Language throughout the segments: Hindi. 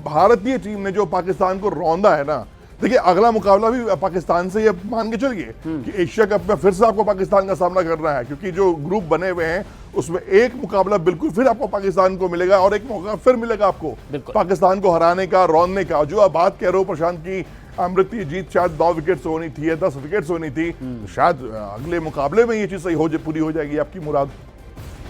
भारतीय टीम ने जो पाकिस्तान को रौंदा है ना, देखिए अगला मुकाबला भी पाकिस्तान से, ये मान के चलिए कि एशिया कप में फिर से आपको पाकिस्तान का सामना करना है, क्योंकि जो ग्रुप बने हुए हैं उसमें एक मुकाबला बिल्कुल फिर आपको पाकिस्तान को मिलेगा और एक मौका फिर मिलेगा आपको पाकिस्तान को हराने का, रौंदने का। जो आप बात कह रहे हो प्रशांत की अमृत की जीत शायद 9 विकेट से होनी थी या 10 विकेट से होनी थी, तो शायद अगले मुकाबले में ये चीज सही पूरी हो जाएगी आपकी मुराद,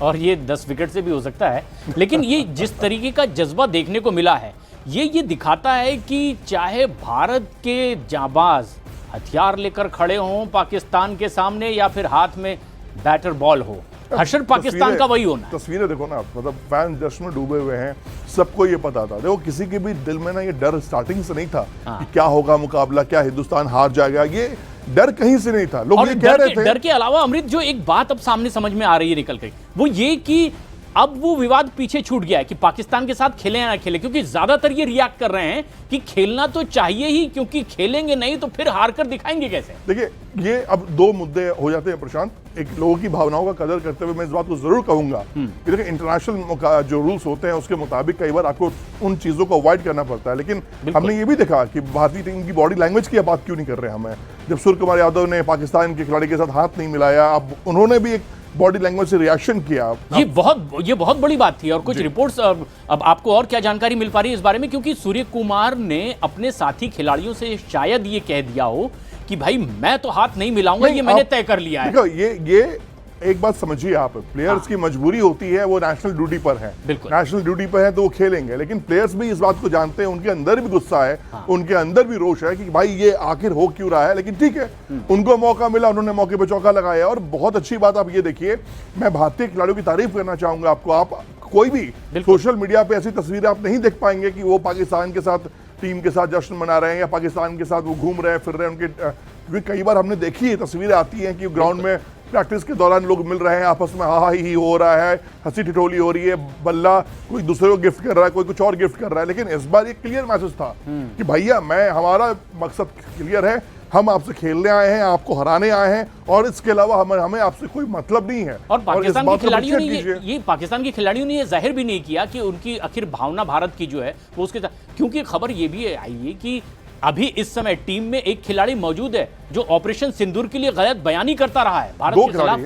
और ये 10 विकेट से भी हो सकता है। लेकिन ये जिस तरीके का जज्बा देखने को मिला है, ये दिखाता है कि चाहे भारत के जाबाज हथियार लेकर खड़े हों पाकिस्तान के सामने या फिर हाथ में बैटर बॉल हो, हशर पाकिस्तान का वही होना है। तस्वीरें देखो ना, मतलब फैन जश्न में डूबे हुए हैं, सबको ये पता था। देखो किसी के भी दिल में ना ये डर स्टार्टिंग से नहीं था कि क्या होगा मुकाबला, क्या हिंदुस्तान हार जाएगा, ये डर कहीं से नहीं था। लोग ये कह रहे थे। डर के अलावा अमृत जो एक बात अब सामने समझ में आ रही है निकल कर, वो ये कि अब वो विवाद पीछे छूट गया है कि पाकिस्तान के साथ खेले या ना खेले, क्योंकि ज्यादातर ये रिएक्ट कर रहे हैं कि खेलना तो चाहिए ही, क्योंकि खेलेंगे नहीं तो फिर हार कर दिखाएंगे कैसे। देखिए ये अब दो मुद्दे हो जाते हैं प्रशांत। एक, लोगों की भावनाओं का कदर करते हुए मैं इस बात को जरूर कहूंगा कि देखिए इंटरनेशनल जो रूल्स होते हैं उसके मुताबिक कई बार आपको उन चीजों को अवॉइड करना पड़ता है, लेकिन हमने ये भी देखा कि भारतीय टीम की बॉडी लैंग्वेज की बात क्यों नहीं कर रहे हमें। जब सूर्य कुमार यादव ने पाकिस्तान के खिलाड़ी के साथ हाथ नहीं मिलाया, अब उन्होंने भी एक बॉडी लैंग्वेज से रिएक्शन किया। ये बहुत बड़ी बात थी। और कुछ रिपोर्ट्स अब आपको और क्या जानकारी मिल पा रही है इस बारे में, क्योंकि सूर्य कुमार ने अपने साथी खिलाड़ियों से शायद ये कह दिया हो कि भाई मैं तो हाथ नहीं मिलाऊंगा, ये मैंने तय कर लिया है। देखो ये एक बात समझिए आप, प्लेयर्स की मजबूरी होती है, वो नेशनल ड्यूटी पर है, नेशनल ड्यूटी पर है तो वो खेलेंगे, लेकिन प्लेयर्स भी इस बात को जानते हैं, उनके अंदर भी गुस्सा है, उनके अंदर भी रोष है कि भाई ये आखिर हो क्यों रहा है। लेकिन ठीक है, उनको मौका मिला, उन्होंने मौके पे चौका लगाया। और बहुत अच्छी बात आप ये देखिए, मैं भारतीय खिलाड़ियों की तारीफ करना चाहूंगा आपको। आप कोई भी सोशल मीडिया पे ऐसी तस्वीरें आप नहीं देख पाएंगे कि वो पाकिस्तान के साथ, टीम के साथ जश्न मना रहे हैं या पाकिस्तान के साथ वो घूम रहे हैं फिर रहे हैं उनके, क्योंकि कई बार हमने देखी है तस्वीरें आती हैं कि ग्राउंड में प्रैक्टिस के दौरान लोग मिल रहे हैं, आपस में हा ही हो रहा है, हंसी ठिठोली हो रही है, बल्ला कोई दूसरे को गिफ्ट कर रहा है, कोई कुछ और गिफ्ट कर रहा है। लेकिन इस बार एक क्लियर मैसेज था कि भैया हमारा मकसद क्लियर है, हम आपसे खेलने आए हैं, आपको हराने आए हैं, और इसके अलावा हमें आपसे कोई मतलब नहीं है। और पाकिस्तान के खिलाड़ियों ने ये पाकिस्तान के खिलाड़ियों ने ये जाहिर भी नहीं किया कि उनकी आखिर भावना भारत की जो है वो उसके साथ, क्योंकि खबर ये भी आई है कि अभी इस समय टीम में एक खिलाड़ी मौजूद है जो ऑपरेशन सिंदूर के लिए गलत बयानी करता रहा है भारत के खिलाफ।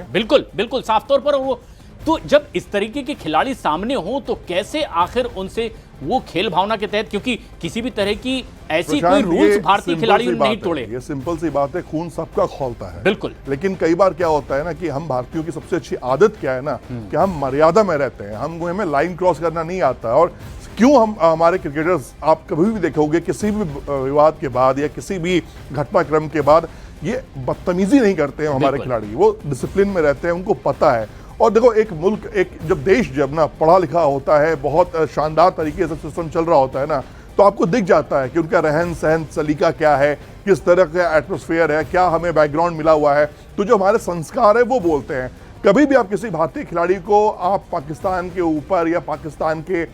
बिल्कुल साफ तौर पर। वो तो जब इस तरीके के खिलाड़ी सामने हो तो कैसे आखिर उनसे वो खेल भावना के तहत, क्योंकि किसी भी तरह की ऐसी कोई रूल्स भारतीय खिलाड़ियों ने नहीं तोड़े। ये सिंपल सी बात है, खून सबका खौलता है। बिल्कुल। लेकिन कई बार क्या होता है ना कि हम भारतीयों की सबसे अच्छी आदत क्या है ना कि हम मर्यादा में रहते हैं, हमें लाइन क्रॉस करना नहीं आता। और क्यों हमारे क्रिकेटर्स, आप कभी भी देखोगे किसी भी विवाद के बाद या किसी भी घटनाक्रम के बाद ये बदतमीजी नहीं करते हैं हमारे खिलाड़ी, वो डिसिप्लिन में रहते हैं, उनको पता है। और देखो एक मुल्क, एक जब देश जब ना पढ़ा लिखा होता है, बहुत शानदार तरीके से सिस्टम चल रहा होता है ना, तो आपको दिख जाता है कि उनका रहन सहन सलीका क्या है, किस तरह का एटमॉस्फेयर है, क्या हमें बैकग्राउंड मिला हुआ है। तो जो हमारे संस्कार है वो बोलते हैं। कभी भी आप किसी भारतीय खिलाड़ी को आप पाकिस्तान के ऊपर या पाकिस्तान के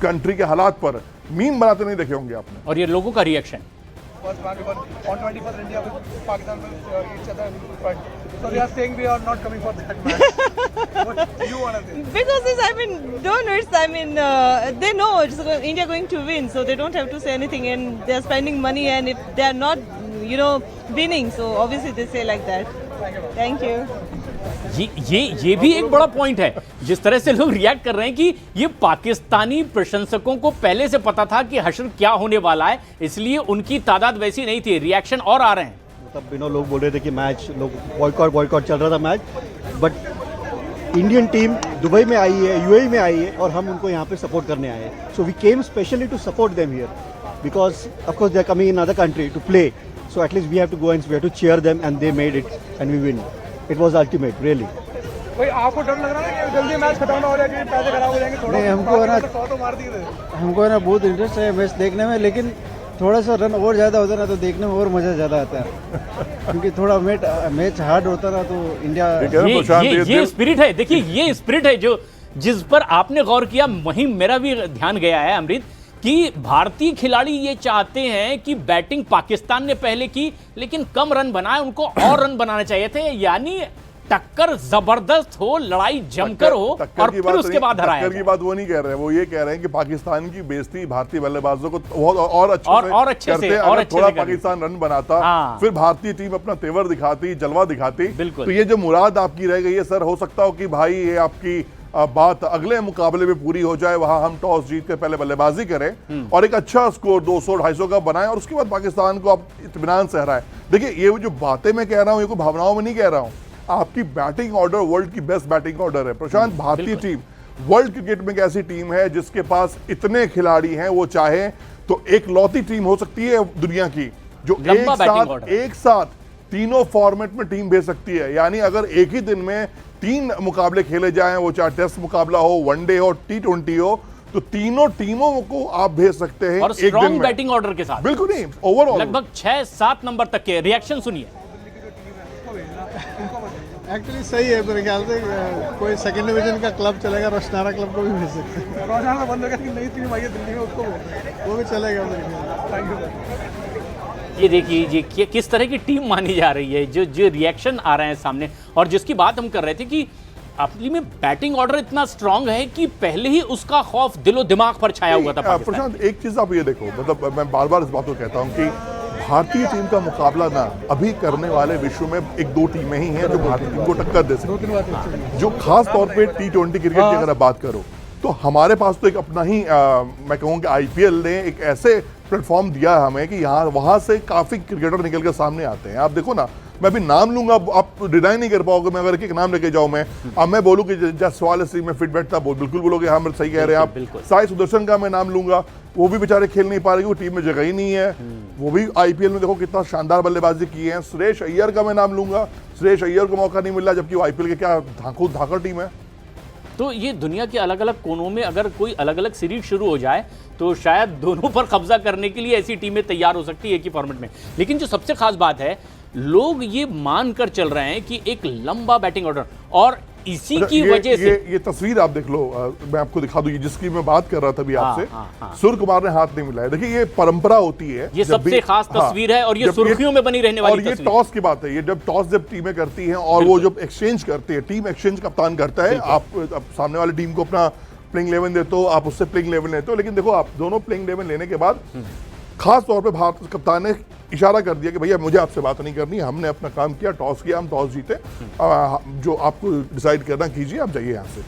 कंट्री के हालात पर मीम बनाते नहीं देखे होंगे आपने। और ये लोगों का reaction So they are saying we are not coming for that match. What do you want to say? Because it's, I mean, donors, I mean, they know India going to win, so they don't have to say anything, and they are spending money, and if they are not, winning, so obviously they say like that. Thank you. ये भी एक बड़ा पॉइंट है, जिस तरह से लोग रिएक्ट कर रहे हैं कि ये पाकिस्तानी प्रशंसकों को पहले से पता था कि हशर क्या होने वाला है, इसलिए उनकी तादाद वैसी नहीं थी, रिएक्शन और आ रहे हैं। तब लोग बोल रहे थे कि मैच, लोग बॉयकॉट चल रहा था match, but Indian team Dubai में आई है, यूएई में आई है, और हम उनको यहाँ पे सपोर्ट करने आए हैं। So we came specially to support them here, because of course they are coming in other country to play, so at least we have to go and we have to cheer them, and they made it and we win. It was ultimate really. भाई आपको डर लग रहा है कि जल्दी मैच खत्म हो जाएगा, पैसे खराब हो जाएंगे? थोड़ा नहीं, हमको ना बहुत इंटरेस्ट है मैच देखने में, लेकिन थोड़ा सा रन और ज़्यादा होता ना तो देखने में और मज़ा ज़्यादा आता है, क्योंकि थोड़ा मैच हार्ड होता ना तो इंडिया। ये स्पिरिट है, देखिए ये स्पिरिट है जो जिस पर आपने गौर किया, वहीं मेरा भी ध्यान गया है अमृत, कि भारतीय खिलाड़ी ये चाहते हैं कि बैटिंग पाकिस्तान ने पहले की लेकिन कम रन बनाए, उनको और रन बनाने चाहिए थे। यानी टक्कर जबरदस्त हो, लड़ाई जमकर हो और फिर उसके बाद हराया टक्कर की बात वो नहीं कह रहे हैं, वो ये कह रहे हैं कि पाकिस्तान की बेइज्जती भारतीय बल्लेबाजों को और अच्छे से अगर थोड़ा पाकिस्तान रन बनाता, फिर भारतीय टीम अपना तेवर दिखाती, जलवा दिखाती। तो ये जो मुराद आपकी रह गई है सर, हो सकता हो कि भाई ये आपकी बात अगले मुकाबले में पूरी हो जाए, वहां हम टॉस जीत कर पहले बल्लेबाजी करें और एक अच्छा स्कोर 200-250 का बनाएं और उसके बाद पाकिस्तान को आप इत्मीनान से हराएं। देखिए ये जो बातें मैं कह रहा हूं, ये कोई भावनाओं में नहीं कह रहा हूं, आपकी बैटिंग ऑर्डर वर्ल्ड की बेस्ट बैटिंग ऑर्डर है प्रशांत। भारतीय टीम वर्ल्ड क्रिकेट में एक ऐसी टीम है जिसके पास इतने खिलाड़ी हैं, वो चाहे तो एक लौती टीम हो सकती है दुनिया की जो एक साथ तीनों फॉर्मेट में टीम भेज सकती है। यानी अगर एक ही दिन में 3 मुकाबले खेले जाएं, वो चाहे टेस्ट मुकाबला हो, वनडे हो, T20 हो, तो तीनों टीमों को आप भेज सकते हैं और एक दिन में बैटिंग ऑर्डर के साथ। बिल्कुल नहीं, ओवरऑल लगभग 6-7 नंबर तक के रिएक्शन सुनिए। एक्चुअली सही है मेरे ख्याल से, कोई सेकंड डिवीजन का क्लब चलेगा, रोशनारा क्लब को भी भेज सकते हैं। रोजाना बंद होगा कि नई टीम आई है दिल्ली में, उसको वो भी चलेगा मेरे ख्याल से। ये देखिए ये किस तरह की टीम मानी जा रही है, जो रिएक्शन आ रहे हैं सामने, और जिसकी बात हम कर रहे थे कि अपनी में बैटिंग ऑर्डर इतना स्ट्रांग है कि पहले ही उसका खौफ दिलो दिमाग पर छाया हुआ था। प्रशांत एक चीज आप ये देखो, मतलब मैं बार बार इस बात को कहता हूं कि भारतीय टीम का मुकाबला ना अभी करने वाले विश्व में 1-2 टीमें ही हैं जो भारतीय टीम को टक्कर दे सकती हैं। जो खास तौर पे T20 क्रिकेट की अगर आप बात करो तो हमारे पास तो एक अपना ही मैं कहूँगा IPL ने एक ऐसे प्लेटफॉर्म दिया है हमें कि यहाँ वहाँ से काफ़ी क्रिकेटर निकल कर सामने आते हैं। आप देखो ना, मैं अभी नाम लूंगा, आप डिनाई नहीं कर पाओगे, मैं अगर एक नाम लेके जाऊँ मैं, अब मैं बोलूँ कि जायसवाल इस टीम में फिट बैठता, बिल्कुल बोलोगे हाँ मैं सही कह रहे हैं आप। साई सुदर्शन का मैं नाम लूंगा, वो भी बेचारे खेल नहीं पा रहे, वो टीम में जगह ही नहीं है, वो भी IPL में देखो कितना शानदार बल्लेबाजी की है। सुरेश अय्यर का मैं नाम लूंगा, सुरेश अय्यर को मौका नहीं मिल रहा, जबकि वो IPL के क्या धाकड़ टीम है। तो ये दुनिया के अलग अलग कोनों में अगर कोई अलग अलग सीरीज शुरू हो जाए तो शायद दोनों पर कब्जा करने के लिए ऐसी टीमें तैयार हो सकती है एक ही फॉर्मेट में। लेकिन जो सबसे खास बात है, लोग ये मानकर चल रहे हैं कि एक लंबा बैटिंग ऑर्डर, और इसी की वजह से ये तस्वीर आप देख लो, मैं आपको दिखा दूं, जिसकी मैं बात कर रहा था अभी आपसे, सूर्य कुमार ने हाथ नहीं मिलाया। देखिए ये परंपरा होती है, ये सबसे खास तस्वीर है और ये सुर्खियों में बनी रहने वाली और ये टॉस की बात है। ये जब टीमें करती हैं और वो जब एक्सचेंज करती है, टीम एक्सचेंज कप्तान करता है, आप सामने वाली टीम को अपना प्लेइंग 11 देते हो, आप उससे प्लेइंग 11 लेते हो। लेकिन देखो आप दोनों प्लेइंग 11 लेने के बाद खास तौर पे भारत कप्तान ने इशारा कर दिया कि भैया मुझे आपसे बात नहीं करनी, हमने अपना काम किया, टॉस किया, हम टॉस जीते, जो आपको डिसाइड करना कीजिए, आप जाइए यहाँ से।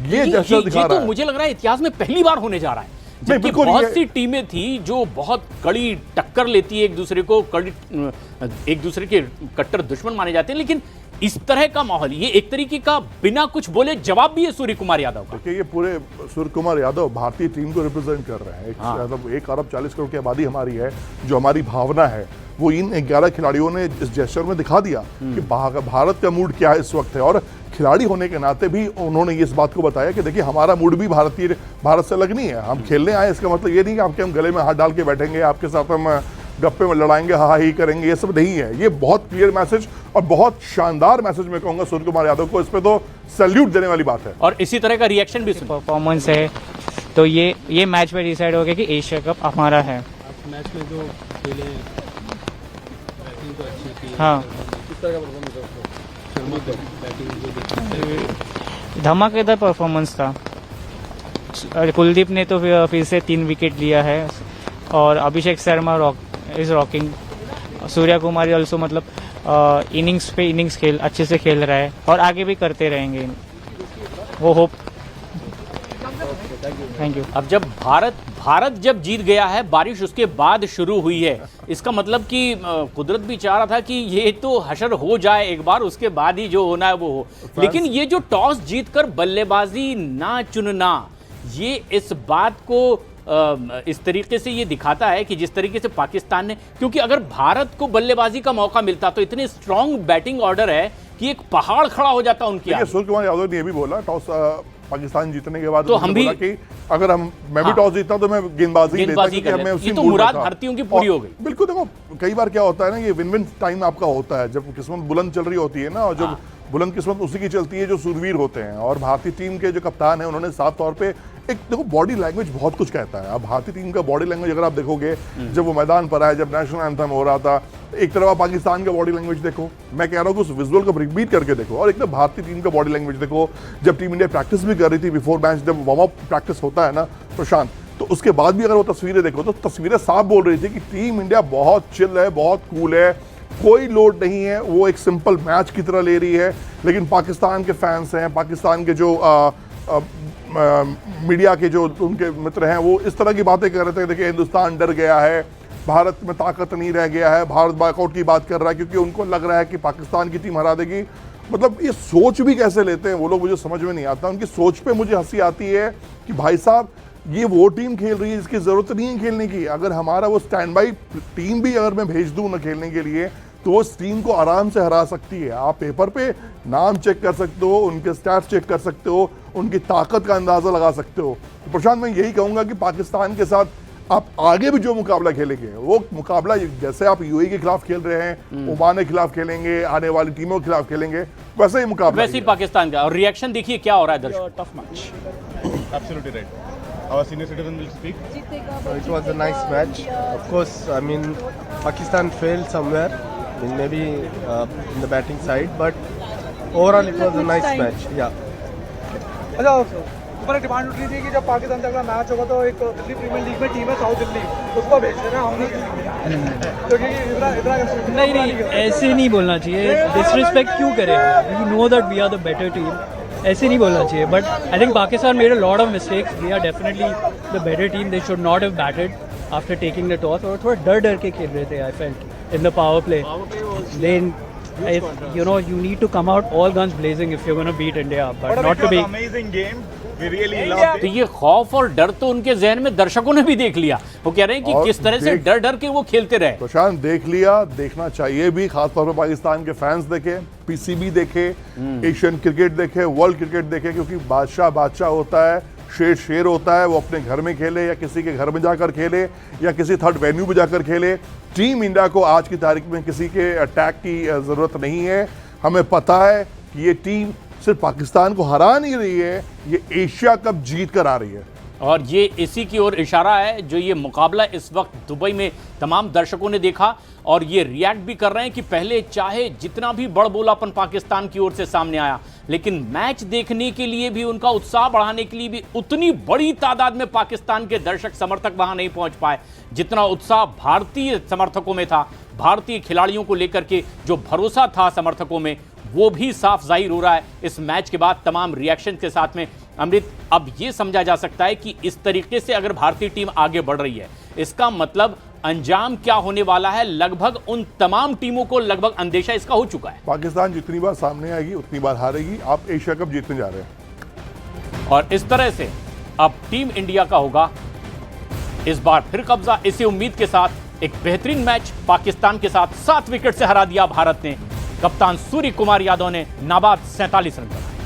ये जैसा दिखा रहा है, मुझे लग रहा है इतिहास में पहली बार होने जा रहा है, जबकि बहुत सी टीमें थी जो बहुत कड़ी टक्कर लेती है एक दूसरे को, एक दूसरे के कट्टर दुश्मन माने जाते हैं, लेकिन इस तरह का माहौल, ये एक तरीके का बिना कुछ बोले जवाब भी है सूर्य कुमार यादव का। देखिए ये पूरे सूर्य कुमार यादव भारतीय टीम को रिप्रेजेंट कर रहे हैं। 1 अरब 40 करोड़ की आबादी हमारी है, जो हमारी भावना है वो इन 11 खिलाड़ियों ने इस जेस्चर में दिखा दिया कि भारत का मूड क्या है इस वक्त है। और खिलाड़ी होने के नाते भी उन्होंने इस बात को बताया कि देखिए हमारा मूड भी भारत से अलग नहीं है, हम खेलने आए, इसका मतलब ये नहीं कि आपके हम गले में हाथ डाल के बैठेंगे, आपके साथ हम गप्पे में लड़ाएंगे, हाँ ही करेंगे, ये सब नहीं है। ये बहुत क्लियर मैसेज और बहुत शानदार मैसेज मैं कहूंगा सूर्य कुमार यादव को, इस पे तो सैल्यूट देने वाली बात है। और इसी तरह का रिएक्शन भी परफॉर्मेंस है, तो ये मैच में डिसाइड हो गया कि एशिया कप हमारा है। मैच में जो खेले बैटिंग तो अच्छी की, हाँ किस तरह का परफॉर्मेंस था? धमाकेदार परफॉर्मेंस था। कुलदीप ने तो फिर से 3 विकेट लिया है और Abhishek Sharma is rocking. Surya Kumar also मतलब इनिंग्स पे इनिंग्स अच्छे से खेल रहा है और आगे भी करते रहेंगे, वो होप। Thank you. अब जब भारत जब जीत गया है, बारिश उसके बाद शुरू हुई है, इसका मतलब कि कुदरत भी चाह रहा था कि ये तो हशर हो जाए एक बार, उसके बाद ही जो होना है वो हो। लेकिन ये जो टॉस जीतकर बल्लेबाजी ना चुनना, ये इस बात को इस तरीके से ये दिखाता है कि जिस तरीके से पाकिस्तान ने, क्योंकि अगर भारत को बल्लेबाजी का मौका मिलता तो इतने स्ट्रांग बैटिंग ऑर्डर है कि एक पहाड़ खड़ा हो जाता उनकी। सूर्य कुमार यादव ने ये भी बोला टॉस पाकिस्तान जीतने के बाद तो हम भी कि अगर मैं भी टॉस जीतता तो मैं गेंदबाजी लेता, क्योंकि मैं उसी तो मुराद भारतीयों की पूरी हो गई। बिल्कुल, देखो कई बार क्या होता है ना, ये विन विन टाइम आपका होता है जब किस्मत बुलंद चल रही होती है ना, और जब बुलंद किस्मत उसी की चलती है जो सूरवीर होते हैं। और भारतीय टीम के जो कप्तान है उन्होंने साफ तौर पे एक, देखो बॉडी लैंग्वेज बहुत कुछ कहता है। अब भारतीय टीम का बॉडी लैंग्वेज अगर आप देखोगे, जब वो मैदान पर आए, जब नेशनल एंथम हो रहा था, एक तरफ आप पाकिस्तान का बॉडी लैंग्वेज देखो, मैं कह रहा हूँ कि उस विजुअल को रिपीट करके देखो, और एक तरफ भारतीय टीम का बॉडी लैंग्वेज देखो। जब टीम इंडिया प्रैक्टिस भी कर रही थी बिफोर मैच, जब वार्म अप प्रैक्टिस होता है ना प्रशांत, तो उसके बाद भी अगर वो तस्वीरें देखो तो तस्वीरें साफ बोल रही थी कि टीम इंडिया बहुत चिल है, बहुत कूल है, कोई लोड नहीं है, वो एक सिंपल मैच की तरह ले रही है। लेकिन पाकिस्तान के फैंस हैं, पाकिस्तान के जो मीडिया के जो उनके मित्र हैं, वो इस तरह की बातें कर रहे थे, देखिए हिंदुस्तान डर गया है, भारत में ताकत नहीं रह गया है, भारत बैकआउट की बात कर रहा है क्योंकि उनको लग रहा है कि पाकिस्तान की टीम हरा देगी। मतलब ये सोच भी कैसे लेते हैं वो लोग, मुझे समझ में नहीं आता। उनकी सोच पे मुझे हंसी आती है कि भाई साहब ये वो टीम खेल रही है जिसकी ज़रूरत नहीं है खेलने की। अगर हमारा वो स्टैंड बाई टीम भी अगर मैं भेज दूँ ना खेलने के लिए, तो वो इस टीम को आराम से हरा सकती है। आप पेपर पे नाम चेक कर सकते हो, उनके स्टैट्स चेक कर सकते हो, उनकी ताकत का अंदाज़ा लगा सकते हो। तो प्रशांत, मैं यही कहूँगा कि पाकिस्तान के साथ आप आगे भी जो मुकाबला खेलेंगे, वो मुकाबला जैसे आप यूएई के खिलाफ खेल रहे हैं, ओमान के खिलाफ खेलेंगे, आने वाली टीमों के खिलाफ खेलेंगे, वैसे ही मुकाबला, वैसे ही पाकिस्तान का। और रिएक्शन देखिए क्या हो रहा है दर्शक। Tough match, absolutely right. Our senior citizen will speak. It was a nice match. Of course, I mean, Pakistan failed somewhere, maybe in the batting side, but overall it was a nice match. Yeah. अच्छा, ऊपर एक डिमांड उठ रही थी कि जब पाकिस्तान से अगला मैच होगा तो एक दिल्ली प्रीमियर लीग में टीम है साउथ दिल्ली, उसको भेज देना हमने, क्योंकि इतना नहीं, ऐसे नहीं बोलना चाहिए। डिसरिस्पेक्ट क्यों करें? We know that we are the better team, ऐसे नहीं बोलना चाहिए। But I think Pakistan made a lot of mistakes, they are definitely the better team, they should not have batted after taking the toss, और थोड़ा डर डर के खेल रहे थे I felt in the power play. Then you know, you need to come out all guns blazing if you're going to beat India, but not to be amazing game. We really loved it. तो ये खौफ और डर तो उनके जहन में दर्शकों ने भी देख लिया। वो कह रहे हैं कि किस तरह से डर डर के वो खेलते रहे। प्रशांत, देख लिया, देखना चाहिए भी, खासतौर पर पाकिस्तान के फैंस देखे, पीसीबी देखे, एशियन क्रिकेट देखे, वर्ल्ड क्रिकेट देखे, क्योंकि बादशाह बादशाह होता है, शेर शेर होता है। वो अपने घर में खेले या किसी के घर में जाकर खेले या किसी थर्ड वेन्यू में जाकर खेले, टीम इंडिया को आज की तारीख में किसी के अटैक की ज़रूरत नहीं है। हमें पता है कि ये टीम सिर्फ पाकिस्तान को हरा नहीं रही है, ये एशिया कप जीत कर आ रही है। और ये इसी की ओर इशारा है जो ये मुकाबला इस वक्त दुबई में तमाम दर्शकों ने देखा, और ये रिएक्ट भी कर रहे हैं कि पहले चाहे जितना भी बड़बोलापन पाकिस्तान की ओर से सामने आया, लेकिन मैच देखने के लिए भी, उनका उत्साह बढ़ाने के लिए भी उतनी बड़ी तादाद में पाकिस्तान के दर्शक समर्थक वहां नहीं पहुंच पाए जितना उत्साह भारतीय समर्थकों में था। भारतीय खिलाड़ियों को लेकर के जो भरोसा था समर्थकों में, वो भी साफ जाहिर हो रहा है इस मैच के बाद तमाम रिएक्शन के साथ में। अमृत, अब ये समझा जा सकता है कि इस तरीके से अगर भारतीय टीम आगे बढ़ रही है, इसका मतलब अंजाम क्या होने वाला है, लगभग उन तमाम टीमों को लगभग अंदेशा इसका हो चुका है। पाकिस्तान जितनी बार सामने आएगी उतनी बार हारेगी। आप एशिया कप जीतने जा रहे हैं, और इस तरह से अब टीम इंडिया का होगा इस बार फिर कब्जा। इसी उम्मीद के साथ एक बेहतरीन मैच पाकिस्तान के साथ 7 विकेट से हरा दिया भारत ने। कप्तान सूर्य कुमार यादव ने नाबाद 47 रन बनाए।